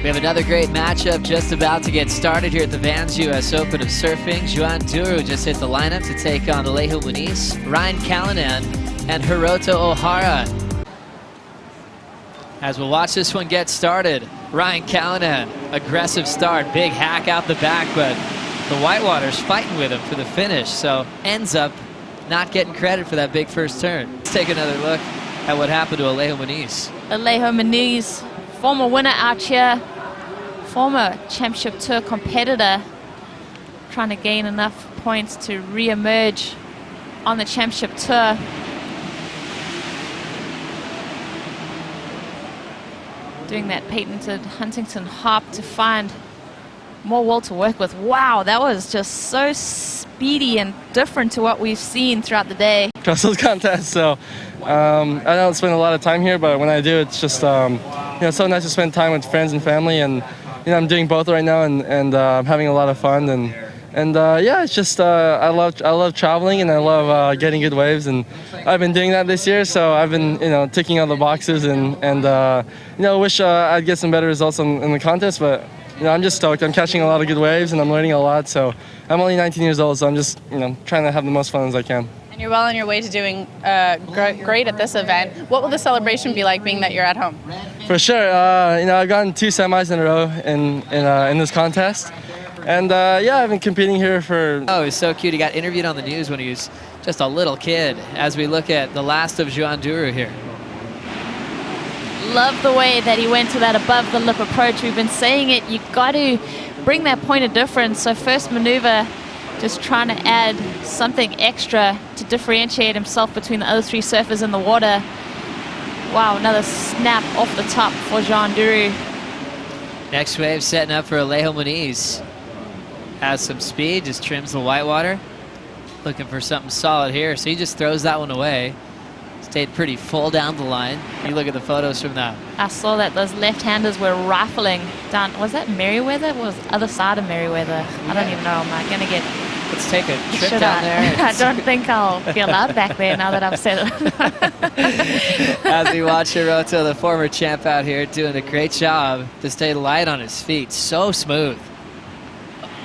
We have another great matchup just about to get started here at the Vans US Open of Surfing. Joan Duru just hit the lineup to take on Alejo Muniz, Ryan Callinan, and Hiroto Ohhara. As we'll watch this one get started, Ryan Callinan, aggressive start, big hack out the back, but the Whitewater's fighting with him for the finish, so ends up not getting credit for that big first turn. Let's take another look at what happened to Alejo Muniz. Alejo Muniz, former winner out here, former championship tour competitor, trying to gain enough points to re-emerge on the championship tour. Doing that patented Huntington hop to find more wall to work with. Wow, that was just so speedy and different to what we've seen throughout the day. Brussels contest, so I don't spend a lot of time here, but when I do, it's just it's so nice to spend time with friends and family, and I'm doing both right now, and I'm having a lot of fun, and yeah, it's just I love traveling, and I love getting good waves, and I've been doing that this year, so I've been ticking all the boxes, and wish I'd get some better results in the contest, but I'm just stoked. I'm catching a lot of good waves, and I'm learning a lot. So I'm only 19 years old, so I'm just trying to have the most fun as I can. And you're well on your way to doing great at this event. What will the celebration be like, being that you're at home? For sure. I've gotten 2 semis in a row in this contest, and yeah, I've been competing here for. Oh, it was so cute. He got interviewed on the news when he was just a little kid. As we look at the last of Joan Duru here. Love the way that he went to that above the lip approach. We've been saying it, you got to bring that point of difference. So first maneuver, just trying to add something extra to differentiate himself between the other 3 surfers in the water. Wow, another snap off the top for Joan Duru. Next wave setting up for Alejo Muniz. Has some speed, just trims the whitewater. Looking for something solid here, so he just throws that one away. Stayed pretty full down the line. You look at the photos from that. I saw that those left-handers were rifling down. Was that Merriweather? Or was the other side of Merriweather? I don't even know. Am I gonna get? Let's take a trip down there. I don't think I'll be allowed back there now that I've said it. As we watch Hiroto, the former champ out here, doing a great job to stay light on his feet. So smooth.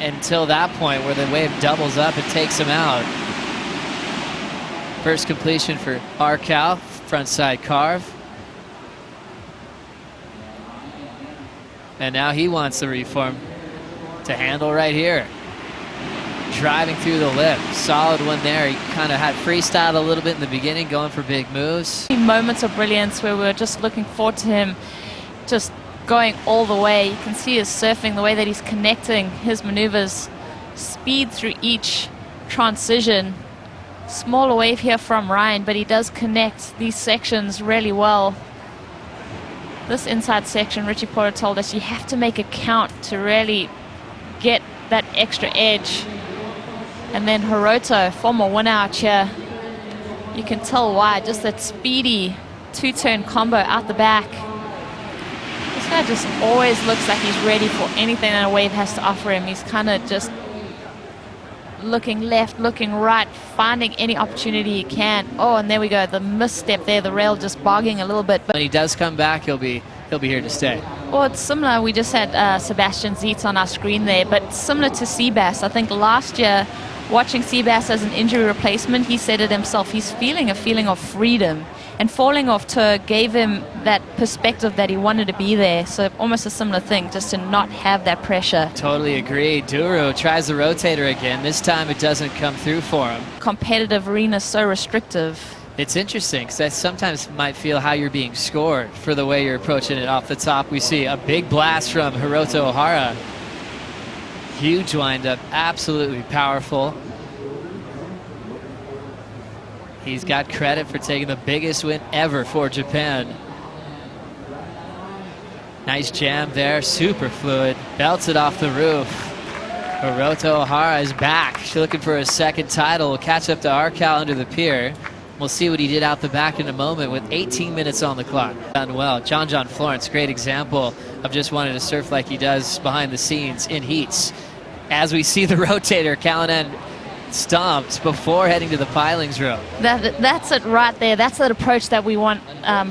Until that point where the wave doubles up and takes him out. First completion for Arcal, front side carve. And now he wants the reform to handle right here. Driving through the lip. Solid one there. He kind of had freestyled a little bit in the beginning, going for big moves. Moments of brilliance where we were just looking forward to him just going all the way. You can see his surfing, the way that he's connecting his maneuvers, speed through each transition. Smaller wave here from Ryan, but he does connect these sections really well. This inside section, Richie Porter told us, you have to make a count to really get that extra edge. And then Hiroto, former winner out here, you can tell why, just that speedy 2-turn combo out the back. This guy just always looks like he's ready for anything that a wave has to offer him. He's kind of just looking left, looking right, finding any opportunity he can. Oh, and there we go, the misstep there, the rail just bogging a little bit. But when he does come back, he'll be here to stay. Well, it's similar. We just had Sebastian Zietz on our screen there, but similar to Seabass. I think last year, watching Seabass as an injury replacement, he said it himself, he's feeling a feeling of freedom. And falling off tour gave him that perspective that he wanted to be there. So almost a similar thing, just to not have that pressure. Totally agree. Duru tries the rotator again. This time it doesn't come through for him. Competitive arena is so restrictive. It's interesting because I sometimes might feel how you're being scored for the way you're approaching it off the top. We see a big blast from Hiroto Ohhara. Huge windup, absolutely powerful. He's got credit for taking the biggest win ever for Japan. Nice jam there, super fluid, belts it off the roof. Hiroto Ohhara is back. She's looking for a second title. We'll catch up to Arcal under the pier. We'll see what he did out the back in a moment with 18 minutes on the clock. Done well. John Florence, great example of just wanting to surf like he does behind the scenes in heats. As we see the rotator, Callinan stomped before heading to the pilings row. That's it right there. That's that approach that we want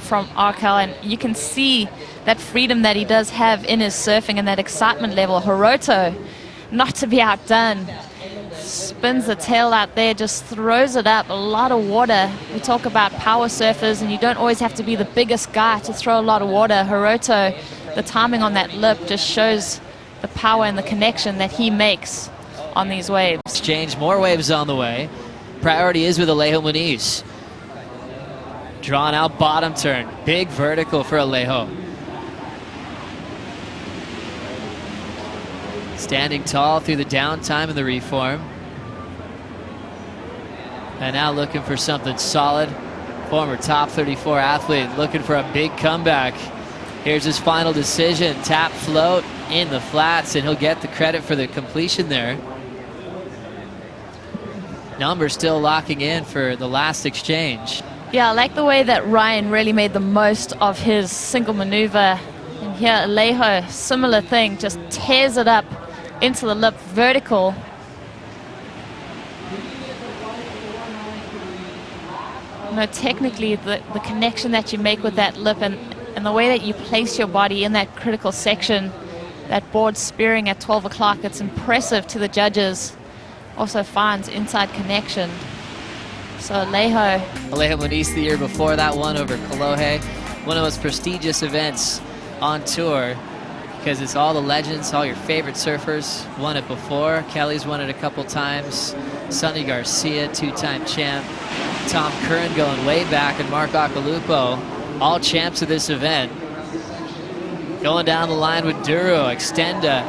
from Arcal, and you can see that freedom that he does have in his surfing and that excitement level. Hiroto, not to be outdone, spins the tail out there, just throws it up, a lot of water. We talk about power surfers, and you don't always have to be the biggest guy to throw a lot of water. Hiroto, the timing on that lip just shows the power and the connection that he makes on these waves. Exchange, more waves on the way. Priority is with Alejo Muniz. Drawn out bottom turn, big vertical for Alejo. Standing tall through the downtime in the reform. And now looking for something solid. Former top 34 athlete looking for a big comeback. Here's his final decision. Tap float in the flats, and he'll get the credit for the completion there. Number still locking in for the last exchange. Yeah, I like the way that Ryan really made the most of his single maneuver. And here Alejo, similar thing, just tears it up into the lip vertical. Technically the connection that you make with that lip and the way that you place your body in that critical section, that board spearing at 12 o'clock, it's impressive to the judges. Also finds inside connection. So Alejo Muniz the year before that one over Kolohe. One of the most prestigious events on tour because it's all the legends, all your favorite surfers. Won it before. Kelly's won it a couple times. Sonny Garcia, two-time champ. Tom Curran going way back, and Mark Akalupo, all champs of this event. Going down the line with Duru, extend a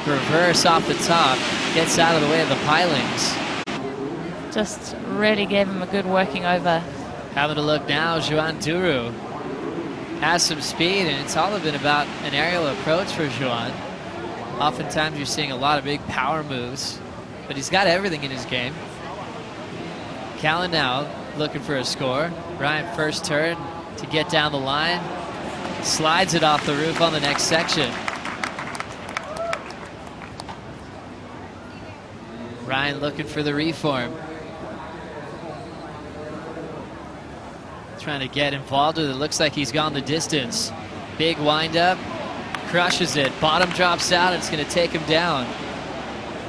reverse off the top, gets out of the way of the pilings. just really gave him a good working over. Having a look now, Joan Duru has some speed, and it's all been about an aerial approach for Joan. Oftentimes you're seeing a lot of big power moves, but he's got everything in his game. Callinan now looking for a score. Ryan first turn to get down the line. Slides it off the roof on the next section. Ryan looking for the reform. Trying to get involved with it. Looks like he's gone the distance. Big wind up. Crushes it. Bottom drops out. It's going to take him down.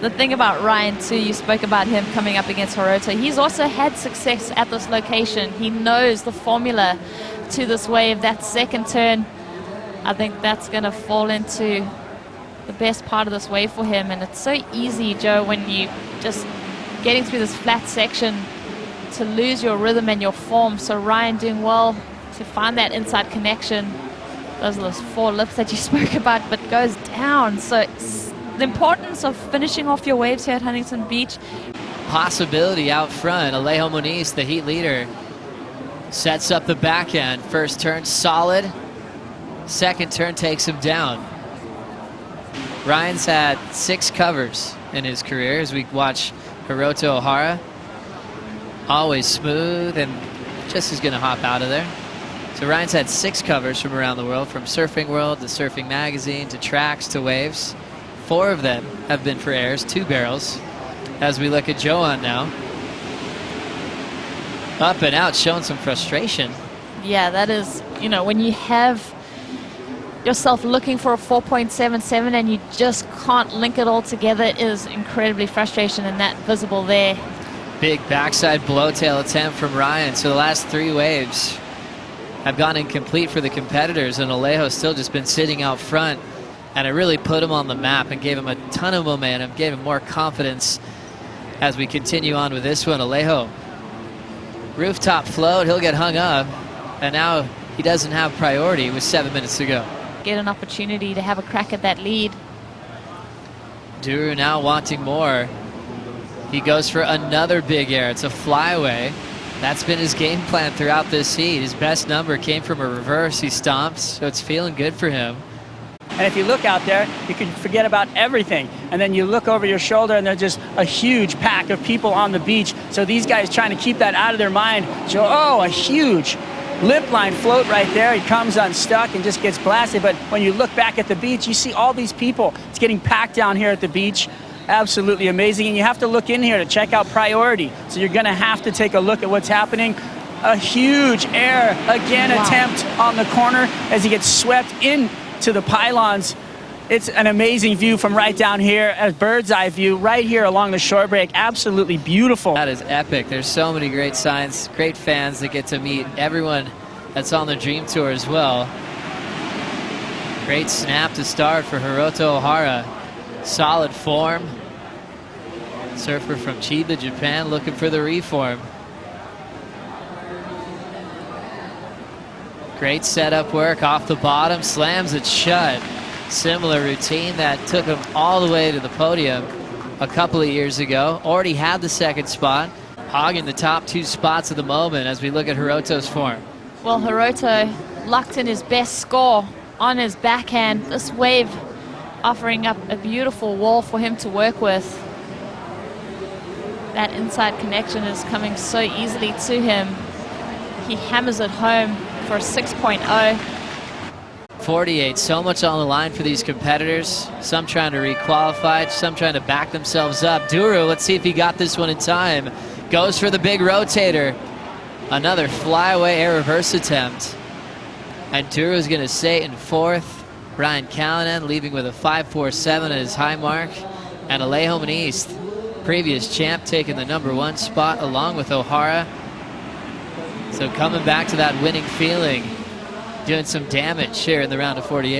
The thing about Ryan too, you spoke about him coming up against Hiroto. He's also had success at this location. He knows the formula to this wave. That second turn, I think that's going to fall into the best part of this wave for him. And it's so easy, Joe, when you just getting through this flat section to lose your rhythm and your form. So Ryan doing well to find that inside connection. Those are those four lips that you spoke about, but goes down. So it's the importance of finishing off your waves here at Huntington Beach. Possibility out front. Alejo Muniz, the heat leader, sets up the backhand. First turn solid. Second turn takes him down. Ryan's had 6 covers in his career as we watch Hiroto Ohhara. Always smooth and just is going to hop out of there. So Ryan's had 6 covers from around the world, from Surfing World to Surfing Magazine to Tracks to Waves. 4 of them have been for airs, 2 barrels. As we look at Joan now. Up and out, showing some frustration. Yeah, that is, you know, when you have yourself looking for a 4.77 and you just can't link it all together, it is incredibly frustration, and that visible there. Big backside blowtail attempt from Ryan. So the last 3 waves have gone incomplete for the competitors, and Alejo's still just been sitting out front, and it really put him on the map and gave him a ton of momentum, gave him more confidence as we continue on with this one. Alejo, rooftop float, he'll get hung up, and now he doesn't have priority with 7 minutes to go. Get an opportunity to have a crack at that lead. Duru now wanting more. He goes for another big air. It's a flyaway. That's been his game plan throughout this heat. His best number came from a reverse. He stomps, so it's feeling good for him. And if you look out there, you can forget about everything. And then you look over your shoulder and there's just a huge pack of people on the beach. So these guys trying to keep that out of their mind. So, oh, a huge lip line float right there. He comes unstuck and just gets blasted. But when you look back at the beach, you see all these people. It's getting packed down here at the beach. Absolutely amazing. And you have to look in here to check out priority. So you're going to have to take a look at what's happening. A huge air again attempt on the corner as he gets swept into the pylons. It's an amazing view from right down here, a bird's eye view right here along the shore break. Absolutely beautiful. That is epic. There's so many great signs, great fans that get to meet everyone that's on the Dream Tour as well. Great snap to start for Hiroto Ohhara. Solid form. Surfer from Chiba, Japan, looking for the reform. Great setup work off the bottom, slams it shut. Similar routine that took him all the way to the podium a couple of years ago. Already had the second spot, hogging the top 2 spots at the moment as we look at Hiroto's form. Well, Hiroto locked in his best score on his backhand. This wave offering up a beautiful wall for him to work with. That inside connection is coming so easily to him. He hammers it home for a 6.0. 48, so much on the line for these competitors. Some trying to re-qualify, some trying to back themselves up. Duru, let's see if he got this one in time. Goes for the big rotator. Another flyaway air reverse attempt. And Duru's gonna stay in 4th. Brian Callinan leaving with a 5.47 at his high mark. And Alejo Muniz, previous champ, taking the #1 spot along with Ohhara. So coming back to that winning feeling, doing some damage here in the round of 48.